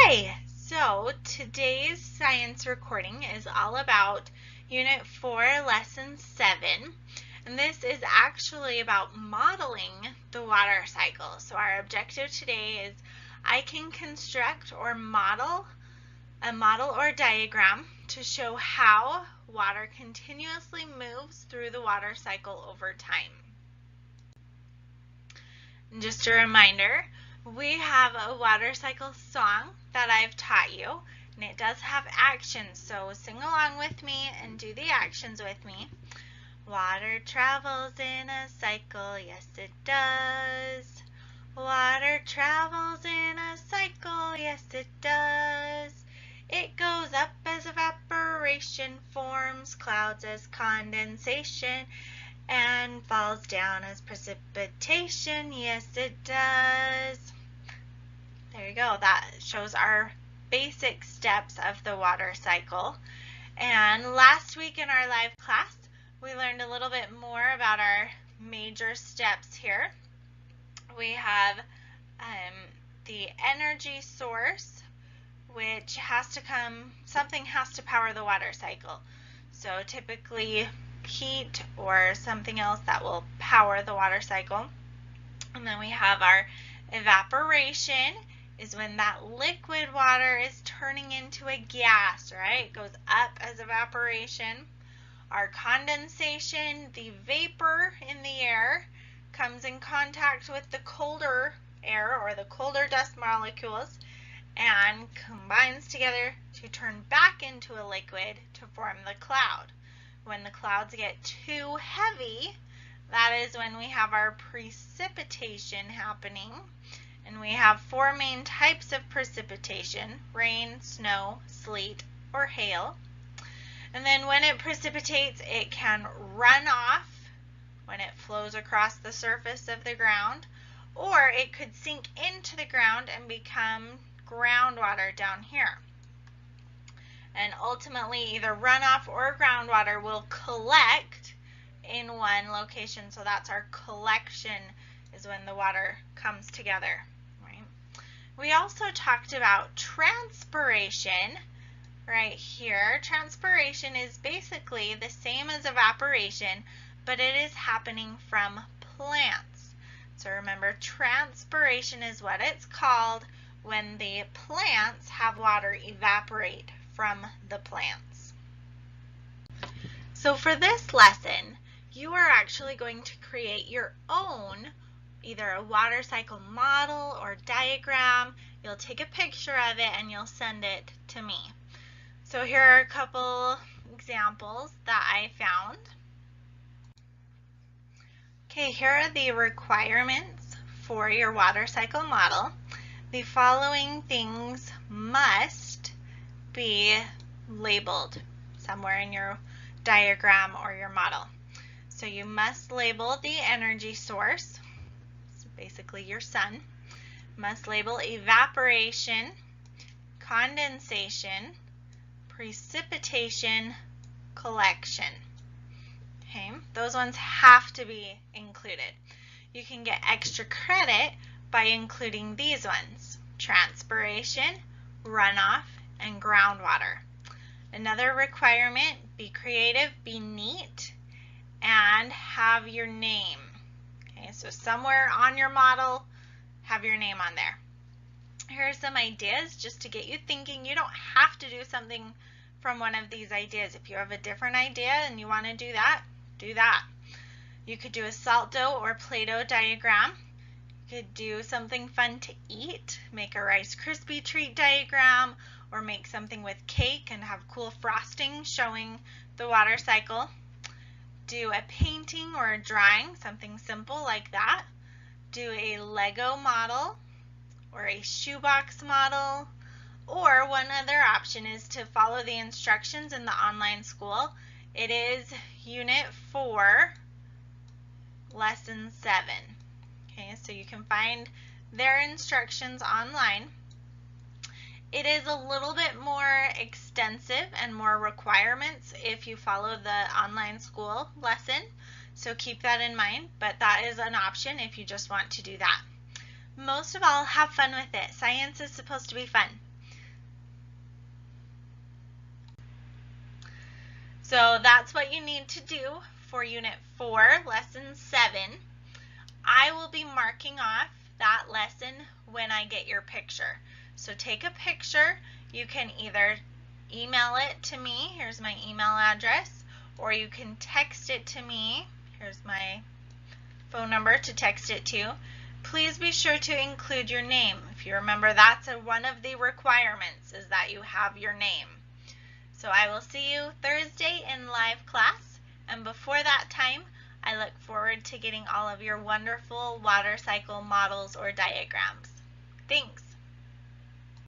Hi, so today's science recording is all about Unit 4, Lesson 7, and this is actually about modeling the water cycle. So our objective today is I can construct or model a model or diagram to show how water continuously moves through the water cycle over time. And just a reminder, we have a water cycle song that I've taught you, and it does have actions, so sing along with me and do the actions with me. Water travels in a cycle, yes it does. Water travels in a cycle, yes it does. It goes up as evaporation, forms clouds as condensation, and falls down as precipitation, yes it does. There you go, that shows our basic steps of the water cycle. And last week in our live class, we learned a little bit more about our major steps here. We have the energy source, which has to come, something has to power the water cycle. So typically heat or something else that will power the water cycle. And then we have our evaporation, is when that liquid water is turning into a gas, right? It goes up as evaporation. Our condensation, the vapor in the air, comes in contact with the colder air or the colder dust molecules and combines together to turn back into a liquid to form the cloud. When the clouds get too heavy, that is when we have our precipitation happening. And we have four main types of precipitation: rain, snow, sleet, or hail. And then when it precipitates, it can run off when it flows across the surface of the ground, or it could sink into the ground and become groundwater down here. And ultimately, either runoff or groundwater will collect in one location. So that's our collection, is when the water comes together. Right? We also talked about transpiration right here. Transpiration is basically the same as evaporation, but it is happening from plants. So remember, transpiration is what it's called when the plants have water evaporate from the plants. So for this lesson, you are actually going to create your own, either a water cycle model or diagram. You'll take a picture of it and you'll send it to me. So here are a couple examples that I found. Okay, here are the requirements for your water cycle model. The following things must be labeled somewhere in your diagram or your model. So you must label the energy source, so basically your sun. Must label evaporation, condensation, precipitation, collection. Okay, those ones have to be included. You can get extra credit by including these ones: transpiration, runoff, and groundwater. Another requirement: be creative, be neat, and have your name. Okay, so somewhere on your model, have your name on there. Here are some ideas just to get you thinking. You don't have to do something from one of these ideas. If you have a different idea and you want to do that, do that. You could do a salt dough or Play-Doh diagram. You could do something fun to eat, make a Rice Krispie treat diagram, or make something with cake and have cool frosting showing the water cycle. Do a painting or a drawing, something simple like that. Do a Lego model or a shoebox model. Or one other option is to follow the instructions in the online school. It is Unit 4, Lesson 7. Okay, so you can find their instructions online. It is a little bit more extensive and more requirements if you follow the online school lesson. So keep that in mind, but that is an option if you just want to do that. Most of all, have fun with it. Science is supposed to be fun. So that's what you need to do for Unit 4, Lesson 7. I will be marking off that lesson when I get your picture. So take a picture. You can either email it to me. Here's my email address. Or you can text it to me. Here's my phone number to text it to. Please be sure to include your name. If you remember, that's one of the requirements, is that you have your name. So I will see you Thursday in live class, and before that time, I look forward to getting all of your wonderful water cycle models or diagrams. Thanks.